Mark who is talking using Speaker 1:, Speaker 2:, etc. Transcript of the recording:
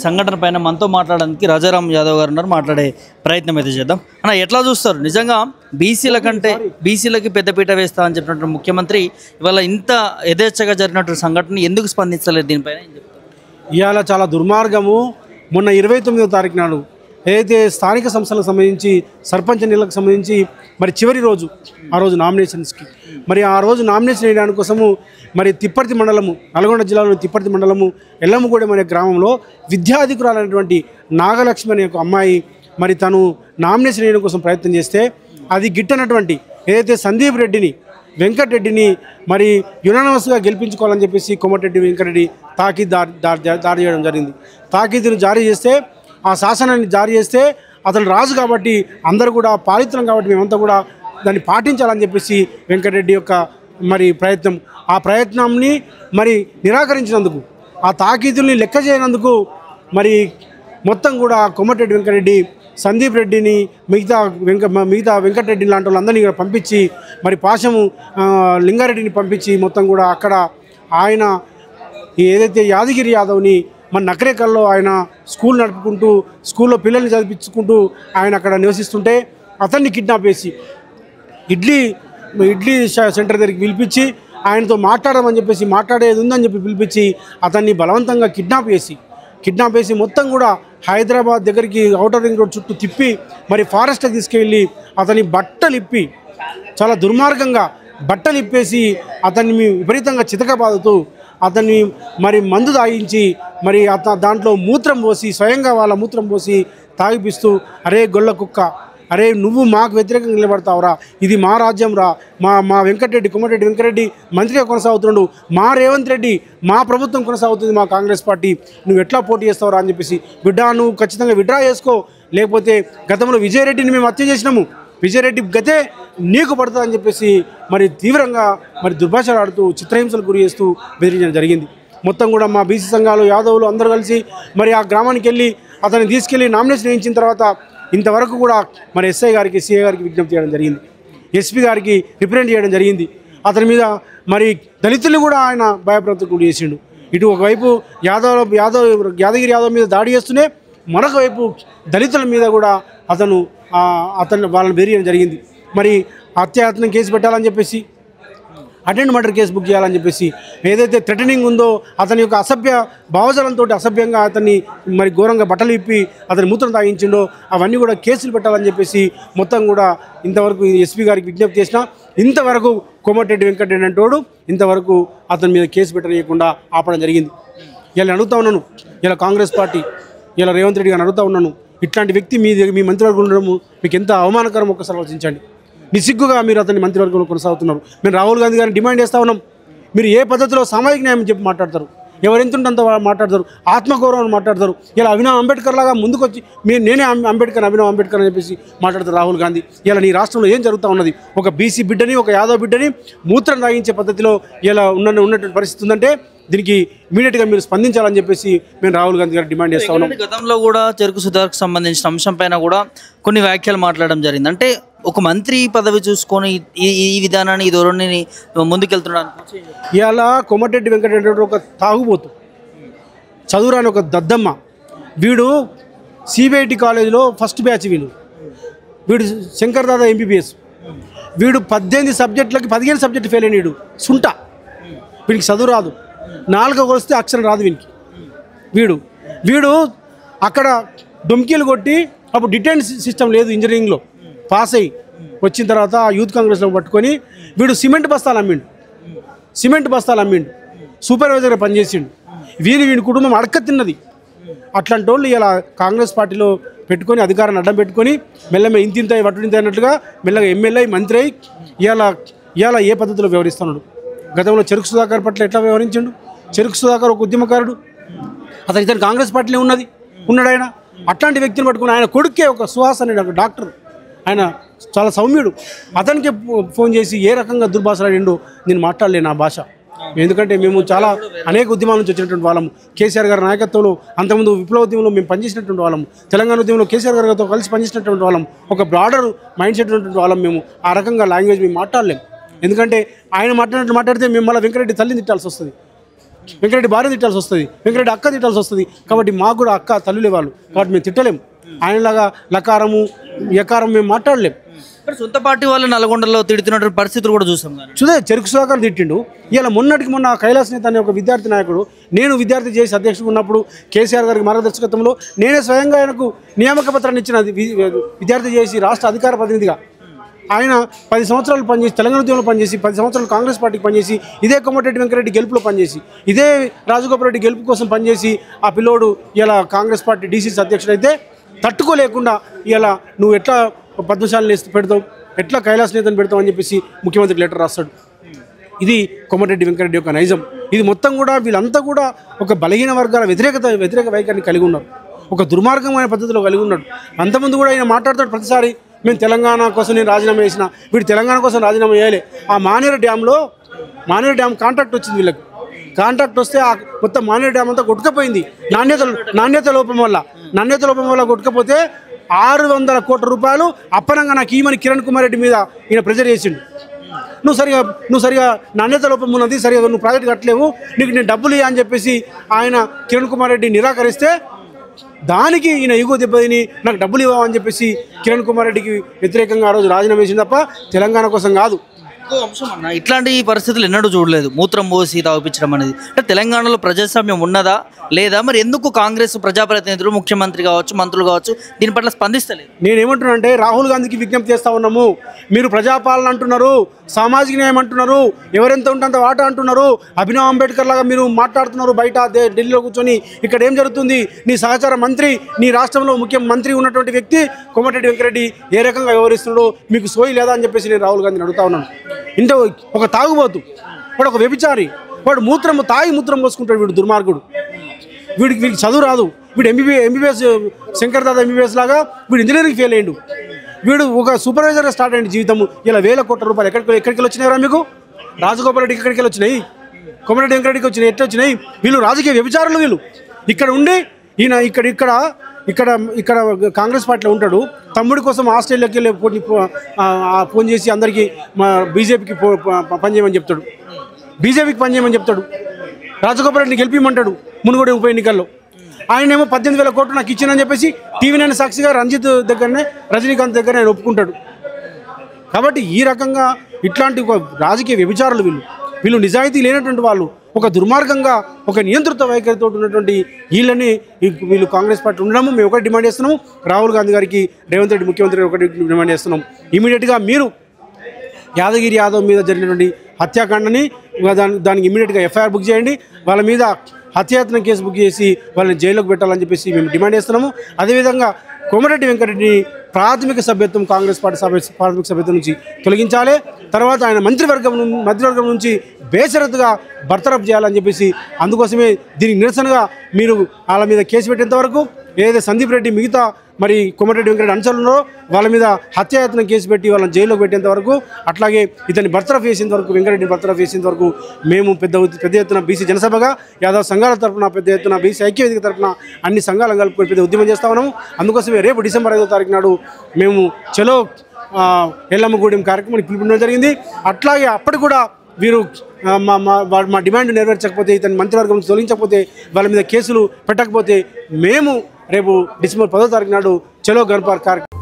Speaker 1: సంఘటన పైన మనతో మాట్లాడడానికి రాజారాం యాదవ్ గారు ఉన్నారు. మాట్లాడే ప్రయత్నం అయితే చేద్దాం. అన్న ఎట్లా చూస్తారు నిజంగా బీసీల కంటే బీసీలకి పెద్దపీట వేస్తా అని చెప్పినట్టు ముఖ్యమంత్రి ఇవాళ ఇంత యథేచ్ఛగా జరిగినట్టు సంఘటన ఎందుకు స్పందించలేదు దీనిపైన?
Speaker 2: ఇవాళ చాలా దుర్మార్గము. మొన్న 29వ తారీఖు నాడు ఏదైతే స్థానిక సంస్థలకు సంబంధించి సర్పంచ్ ఎన్నికలకు సంబంధించి మరి చివరి రోజు ఆ రోజు నామినేషన్స్కి మరి ఆ రోజు నామినేషన్ వేయడానికి కోసము మరి తిప్పర్తి మండలము నల్గొండ జిల్లాలోని తిప్పర్తి మండలము ఎల్లమ్మగూడెం అనే గ్రామంలో విద్యాధికురాలైనటువంటి నాగలక్ష్మి అనే ఒక అమ్మాయి మరి తను నామినేషన్ వేయడం కోసం ప్రయత్నం చేస్తే అది గిట్టనటువంటి ఏదైతే సందీప్ రెడ్డిని వెంకటరెడ్డిని మరి యునానమస్గా గెలిపించుకోవాలని చెప్పేసి కోమటిరెడ్డి వెంకటరెడ్డి తాకీదు దారి చేయడం జరిగింది. తాకీదును జారీ చేస్తే ఆ శాసనాన్ని జారీ చేస్తే అతను రాజు కాబట్టి అందరూ కూడా పాలితులం కాబట్టి మేమంతా కూడా దాన్ని పాటించాలని చెప్పేసి వెంకటరెడ్డి యొక్క మరి ప్రయత్నం ఆ ప్రయత్నాన్ని మరి నిరాకరించినందుకు ఆ తాకీదుల్ని లెక్క చేయనందుకు మరి మొత్తం కూడా కోమటిరెడ్డి వెంకటరెడ్డి సందీప్ రెడ్డిని మిగతా వెంకటరెడ్డి లాంటి వాళ్ళందరినీ కూడా పంపించి మరి పాశము లింగారెడ్డిని పంపించి మొత్తం కూడా అక్కడ ఆయన ఏదైతే యాదగిరి యాదవ్ని మన నకరేకల్లో ఆయన స్కూల్ నడుపుకుంటూ స్కూల్లో పిల్లల్ని చదివించుకుంటూ ఆయన అక్కడ నివసిస్తుంటే అతన్ని కిడ్నాప్ చేసి ఇడ్లీ సెంటర్ దగ్గరికి పిలిపించి ఆయనతో మాట్లాడమని చెప్పేసి మాట్లాడేది ఉందని చెప్పి పిలిపించి అతన్ని బలవంతంగా కిడ్నాప్ చేసి మొత్తం కూడా హైదరాబాద్ దగ్గరికి ఔటర్ రింగ్ రోడ్ చుట్టూ తిప్పి మరి ఫారెస్ట్కి తీసుకెళ్ళి అతని బట్టలు ఇప్పి చాలా దుర్మార్గంగా బట్టలు ఇప్పేసి అతన్ని విపరీతంగా చితకబాదుతూ అతన్ని మరి మందు తాగించి మరి దాంట్లో మూత్రం పోసి స్వయంగా వాళ్ళ మూత్రం పోసి తాగిపిస్తూ అరే గొల్ల కుక్క, అరే నువ్వు మాకు వ్యతిరేకంగా నిలబడతావురా, ఇది మా రాజ్యం రా, మా వెంకటరెడ్డి కోమటిరెడ్డి వెంకటరెడ్డి మంత్రిగా కొనసాగుతున్నాడు, మా రేవంత్ రెడ్డి మా ప్రభుత్వం కొనసాగుతుంది, మా కాంగ్రెస్ పార్టీ, నువ్వు ఎట్లా పోటీ చేస్తావురా అని చెప్పేసి బిడ్డ నువ్వు ఖచ్చితంగా విడ్రా చేసుకో, లేకపోతే గతంలో విజయరెడ్డిని మేము హత్య చేసినాము, విజయరెడ్డి గతే నీకు పడుతుందని చెప్పేసి మరి తీవ్రంగా మరి దుర్భాషలు ఆడుతూ చిత్రహింసలకు గురి చేస్తూ బెదిరించడం జరిగింది. మొత్తం కూడా మా బీసీ సంఘాలు యాదవులు అందరూ కలిసి మరి ఆ గ్రామానికి వెళ్ళి అతన్ని తీసుకెళ్ళి నామినేషన్ వేయించిన తర్వాత ఇంతవరకు కూడా మరి ఎస్ఐ గారికి సిఐ గారికి విజ్ఞప్తి చేయడం జరిగింది, ఎస్పీ గారికి రిప్రజెంట్ చేయడం జరిగింది. అతని మీద మరి దళితులు కూడా ఆయన భయప్రాంతకు గురి చేసిండు. ఇటు ఒకవైపు యాదగిరి యాదవ్ మీద దాడి చేస్తూనే మరొక వైపు దళితుల మీద కూడా అతను వాళ్ళని బెదిరియడం జరిగింది. మరి హత్యాయత్నం కేసు పెట్టాలని చెప్పేసి అటెండ్ మర్డర్ కేసు బుక్ చేయాలని చెప్పేసి ఏదైతే థ్రెటనింగ్ ఉందో అతని యొక్క అసభ్య భావజాలంతో అసభ్యంగా అతన్ని మరి ఘోరంగా బట్టలు ఇప్పి అతని మూత్రం తాగించిండో అవన్నీ కూడా కేసులు పెట్టాలని చెప్పేసి మొత్తం కూడా ఇంతవరకు ఎస్పీ గారికి విజ్ఞప్తి చేసినా ఇంతవరకు కోమటిరెడ్డి వెంకటరెడ్డి అంటోడు ఇంతవరకు అతని మీద కేసు పెట్టనీయకుండా ఆపడం జరిగింది. ఇలా అడుగుతా ఉన్నాను, ఇలా కాంగ్రెస్ పార్టీ ఇలా రేవంత్ రెడ్డి గారిని అడుగుతా ఉన్నాను, ఇట్లాంటి వ్యక్తి మీ మంత్రివర్గంలో ఉండడము మీకు ఎంత అవమానకరం ఒక్కసారి ఆలోచించండి. నిసిగ్గుగా మీరు అతన్ని మంత్రివర్గంలో కొనసాగుతున్నారు. మేము రాహుల్ గాంధీ గారిని డిమాండ్ చేస్తూ ఉన్నాం, మీరు ఏ పద్ధతిలో సామాజిక న్యాయం చెప్పి మాట్లాడతారు, ఎవరెంతుంటంత మాట్లాడతారు, ఆత్మగౌరవం మాట్లాడతారు. ఇలా అభినవ్ అంబేద్కర్ లాగా ముందుకొచ్చి నేనే అభినవ్ అంబేద్కర్ అని చెప్పేసి మాట్లాడతారు రాహుల్ గాంధీ. ఇలా నీ రాష్ట్రంలో ఏం జరుగుతూ ఉన్నది? ఒక బీసీ బిడ్డని ఒక యాదవ్ బిడ్డని మూత్రం తాగించే పద్ధతిలో ఇలా ఉన్నటువంటి పరిస్థితి ఉందంటే దీనికి ఇమీడియట్గా మీరు స్పందించాలని చెప్పేసి మేము రాహుల్ గాంధీ గారు డిమాండ్ చేస్తా ఉన్నాం.
Speaker 1: గతంలో కూడా చెరుకు సుధాకర్కు సంబంధించిన అంశం పైన కూడా కొన్ని వ్యాఖ్యలు మాట్లాడడం జరిగింది. అంటే ఒక మంత్రి పదవి చూసుకొని ఈ విధానాన్ని ఈ ధోరణిని ముందుకెళ్తున్నాడు.
Speaker 2: ఇవాళ కోమటిరెడ్డి వెంకటరెడ్డి ఒక తాగుబోతు, చదువురాని ఒక దద్దమ్మ, వీడు సిబిఐటి కాలేజీలో ఫస్ట్ బ్యాచ్, వీడు శంకర్ దాదా ఎంబీబీఎస్, వీడు 18 సబ్జెక్టులకి 15 సబ్జెక్టు ఫెయిల్ అయినాడు. సుంట, వీడికి చదువు రాదు, నాలుగు వస్తే అక్షరం రాదు వీనికి. వీడు అక్కడ డొంకీలు కొట్టి అప్పుడు డిటైన్ సిస్టమ్ లేదు ఇంజనీరింగ్లో పాస్ అయ్యి వచ్చిన తర్వాత యూత్ కాంగ్రెస్లో పట్టుకొని వీడు సిమెంట్ బస్తాలు అమ్మిండు, సూపర్వైజర్గా పనిచేసిండు. వీని కుటుంబం అడక్క తిన్నది. అట్లాంటి వాళ్ళు ఇలా కాంగ్రెస్ పార్టీలో పెట్టుకొని అధికారాన్ని అడ్డం పెట్టుకొని మెల్లమె ఇంతింత వట్టుడింత అన్నట్లుగా మెల్లగా ఎమ్మెల్యే మంత్రి అయ్యి ఇవాళ ఏ పద్ధతిలో వ్యవహరిస్తున్నాడు? గతంలో చెరుకు సుధాకర్ పట్ల ఎట్లా వ్యవహరించాడు? చెరుకు సుధాకర్ ఒక ఉద్యమకారుడు, ఇతను కాంగ్రెస్ పార్టీలో ఉన్నాడు ఆయన. అట్లాంటి వ్యక్తిని పట్టుకుని ఆయన కొడుకే ఒక సుహాస్ అనే ఒక డాక్టర్, ఆయన చాలా సౌమ్యుడు, అతనికి ఫోన్ చేసి ఏ రకంగా దుర్భాషలాడిండో నేను మాట్లాడలేను ఆ భాష. ఎందుకంటే మేము చాలా అనేక ఉద్యమాల నుంచి వచ్చినటువంటి వాళ్ళము. కేసీఆర్ గారి నాయకత్వంలో అంతకుముందు విప్లవోద్యమంలో మేము పనిచేసినటువంటి వాళ్ళము, తెలంగాణ ఉద్యమంలో కేసీఆర్ గారితో కలిసి పనిచేసినటువంటి వాళ్ళం, ఒక బ్రాడర్ మైండ్ సెట్ ఉన్నటువంటి వాళ్ళం మేము. ఆ రకంగా లాంగ్వేజ్ మేము మాట్లాడలేము. ఎందుకంటే ఆయన మాట్లాడితే మేము మళ్ళీ వెంకటరెడ్డి తల్లిని తిట్టాల్సి వస్తుంది. వెంకరెడ్డి భార్య తిట్టాల్సి వస్తుంది, వెంకరెడ్డి అక్క తిట్టాల్సి వస్తుంది. కాబట్టి మాకు కూడా అక్క తల్లులే వాళ్ళు, కాబట్టి మేము తిట్టలేం. ఆయనలాగా లకారము యకారం మేము మాట్లాడలేం.
Speaker 1: ఇక్కడ సొంత పార్టీ వాళ్ళు నల్గొండలో తిడుతున్నటువంటి పరిస్థితులు కూడా చూసాం.
Speaker 2: చూదే చెరుకు సుధాకర్ తిట్టిండు. ఇలా మొన్నటికి మొన్న కైలాస్ నేత అనే ఒక విద్యార్థి నాయకుడు, నేను విద్యార్థి చేసి అధ్యక్షుడు ఉన్నప్పుడు కేసీఆర్ గారికి మార్గదర్శకత్వంలో నేనే స్వయంగా ఆయనకు నియామక పత్రాన్ని ఇచ్చిన విద్యార్థి చేసి రాష్ట్ర అధికార ప్రతినిధిగా. ఆయన 10 సంవత్సరాలు పనిచేసి తెలంగాణ ఉద్యమంలో పనిచేసి 10 సంవత్సరాలు కాంగ్రెస్ పార్టీకి పనిచేసి ఇదే కోమటిరెడ్డి వెంకరెడ్డి గెలుపులో పనిచేసి ఇదే రాజగోపాల్ రెడ్డి గెలుపు కోసం పనిచేసి ఆ పిల్లోడు ఇలా కాంగ్రెస్ పార్టీ డీసీసీ అధ్యక్షుడైతే తట్టుకోలేకుండా ఇలా నువ్వు ఎట్లా పద్మశాలని పెడతావు, ఎట్లా కైలాస్ నేతను పెడతావు అని చెప్పేసి ముఖ్యమంత్రికి లెటర్ రాస్తాడు. ఇది కోమటిరెడ్డి వెంకరెడ్డి యొక్క నైజం. ఇది మొత్తం కూడా వీళ్ళంతా కూడా ఒక బలహీన వర్గాల వ్యతిరేక వైఖరిని కలిగి ఉన్నారు, ఒక దుర్మార్గమైన పద్ధతిలో కలిగి ఉన్నాడు. అంతకుముందు కూడా ఆయన మాట్లాడతాడు ప్రతిసారి, మేము తెలంగాణ కోసం నేను రాజీనామా చేసిన, వీడు తెలంగాణ కోసం రాజీనామా చేయాలి. ఆ మానేరు డ్యామ్ కాంట్రాక్ట్ వచ్చింది వీళ్ళకి. కాంట్రాక్ట్ వస్తే ఆ మొత్తం మానేరు డ్యామ్ అంతా కొట్టుకపోయింది నాణ్యత లోపం వల్ల కొట్టుకపోతే 600 కోట్ల రూపాయలు అప్పనంగా నాకు ఈమని కిరణ్ కుమార్ రెడ్డి మీద ఈయన ప్రెజర్ చేసిండు. నువ్వు సరిగా నాణ్యత లోపం ఉన్నది, సరిగా నువ్వు ప్రాజెక్ట్ కట్టలేవు, నీకు నేను డబ్బులు ఇవ్వ అని చెప్పేసి ఆయన కిరణ్ కుమార్ రెడ్డి నిరాకరిస్తే దానికి ఈయన ఈగో దెబ్బతిని నాకు డబ్బులు ఇవ్వమని చెప్పేసి కిరణ్ కుమార్ రెడ్డికి వ్యతిరేకంగా ఆ రోజు రాజీనామా చేసింది తప్ప తెలంగాణ కోసం కాదు.
Speaker 1: ఇంకో అంశం అన్న, ఇట్లాంటి పరిస్థితులు ఎన్నడూ చూడలేదు. మూత్రం పోసి తాగిపించడం అనేది. అంటే తెలంగాణలో ప్రజాస్వామ్యం ఉన్నదా లేదా? మరి ఎందుకు కాంగ్రెస్ ప్రజాప్రతినిధులు, ముఖ్యమంత్రి కావచ్చు, మంత్రులు కావచ్చు దీని పట్ల స్పందిస్తలేదు?
Speaker 2: నేనేమంటున్నా అంటే రాహుల్ గాంధీకి విజ్ఞప్తి చేస్తా ఉన్నాము. మీరు ప్రజాపాలన అంటున్నారు, సామాజిక న్యాయం అంటున్నారు, ఎవరెంత ఉంటే అంత వాటా అంటున్నారు, అభినవ్ అంబేద్కర్ లాగా మీరు మాట్లాడుతున్నారు బయట ఢిల్లీలో కూర్చొని. ఇక్కడ ఏం జరుగుతుంది? నీ సహచార మంత్రి, నీ రాష్ట్రంలో ముఖ్యమంత్రి ఉన్నటువంటి వ్యక్తి కోమటిరెడ్డి వెంకరెడ్డి ఏ రకంగా వ్యవహరిస్తున్నాడో మీకు సోయి లేదా అని చెప్పేసి నేను రాహుల్ గాంధీని అడుగుతా ఉన్నాను. ఇంత ఒక తాగుబోతు, వాడు ఒక వ్యభిచారి, వాడు మూత్రం పోసుకుంటాడు. వీడు దుర్మార్గుడు, వీడికి చదువు రాదు. వీడు ఎంబీబీఎస్ శంకర్ దాదా ఎంబీబీఎస్ లాగా వీడు ఇంజనీరింగ్ ఫెయిల్ అయ్యిండు. వీడు ఒక సూపర్వైజర్గా స్టార్ట్ అయ్యింది జీవితము. ఇలా 1000 కోట్ల రూపాయలు ఎక్కడికి వచ్చినాయిరా మీకు? రాజగోపాల్ రెడ్డికి ఎక్కడికి వచ్చినాయి, కోమటిరెడ్డి వెంకరెడ్డికి వచ్చినాయి, ఎట్లా వచ్చినాయి? వీళ్ళు రాజకీయ వ్యభిచారులు. వీళ్ళు ఇక్కడ ఉండి ఈయన ఇక్కడ కాంగ్రెస్ పార్టీలో ఉంటాడు. తమ్ముడి కోసం ఆస్ట్రేలియాకి వెళ్ళి ఫోన్ చేసి అందరికీ మా బీజేపీకి పనిచేయమని చెప్తాడు. రాజగోపాల్ రెడ్డిని గెలిపిమంటాడు మునుగోడు ఉప ఎన్నికల్లో. ఆయనేమో 18,000 కోట్లు నాకు ఇచ్చిందని చెప్పేసి టీవీ9 సాక్షిగా రంజిత్ దగ్గరనే, రజనీకాంత్ దగ్గర ఆయన ఒప్పుకుంటాడు. కాబట్టి ఈ రకంగా ఇట్లాంటి ఒక రాజకీయ వ్యభిచారులు వీళ్ళు నిజాయితీ లేనటువంటి వాళ్ళు, ఒక దుర్మార్గంగా ఒక నియంత్రిత వైఖరితో ఉన్నటువంటి వీళ్ళు కాంగ్రెస్ పార్టీ ఉండడము మేము ఒకటి డిమాండ్ చేస్తున్నాము. రాహుల్ గాంధీ గారికి, రేవంత్ రెడ్డి ముఖ్యమంత్రి ఒకటి డిమాండ్ చేస్తున్నాం. ఇమీడియట్గా మీరు యాదగిరి యాదవ్ మీద జరిగినటువంటి హత్యాకాండని దానికి ఇమీడియట్గా ఎఫ్ఐఆర్ బుక్ చేయండి. వాళ్ళ మీద హత్యాయత్నం కేసు బుక్ చేసి వాళ్ళని జైల్లోకి పెట్టాలని చెప్పేసి మేము డిమాండ్ చేస్తున్నాము. అదేవిధంగా కోమటిరెడ్డి వెంకరెడ్డిని ప్రాథమిక సభ్యత్వం, కాంగ్రెస్ పార్టీ ప్రాథమిక సభ్యత్వం నుంచి తొలగించాలి. తర్వాత ఆయన మంత్రివర్గం నుంచి బేషరతుగా బర్తరఫ్ చేయాలని చెప్పేసి, అందుకోసమే దీనికి నిరసనగా మీరు వాళ్ళ మీద కేసు పెట్టేంత వరకు, ఏదైతే సందీప్ రెడ్డి మిగతా మరి కోమటిరెడ్డి వెంకరెడ్డి అనుచరులు ఉన్నారో వాళ్ళ మీద హత్యాయత్నం కేసు పెట్టి వాళ్ళని జైల్లోకి పెట్టేంత వరకు, అట్లాగే ఇతన్ని బర్తరఫ్ చేసేంత వరకు, వెంకరెడ్డిని బర్తరఫ్ చేసేంత వరకు మేము పెద్ద ఎత్తున బీసీ జనసభగా, యాదవ్ సంఘాల తరఫున పెద్ద ఎత్తున, బీసీ ఐక్యవేదిక తరఫున అన్ని సంఘాలను కలుపుకొని పెద్ద ఉద్యమం చేస్తా ఉన్నాము. అందుకోసమే రేపు డిసెంబర్ 5వ తారీఖు నాడు మేము చలో ఎల్లమ్మగూడెం కార్యక్రమానికి పిలుపునడం జరిగింది. అట్లాగే అప్పటి కూడా వీరు మా డిమాండ్ నెరవేర్చకపోతే, ఇతని మంత్రివర్గం తొలగించకపోతే, వాళ్ళ మీద కేసులు పెట్టకపోతే మేము రేపు డిసెంబర్ 10వ తారీఖు నాడు చలో గన్పార్ కార్యక్రమం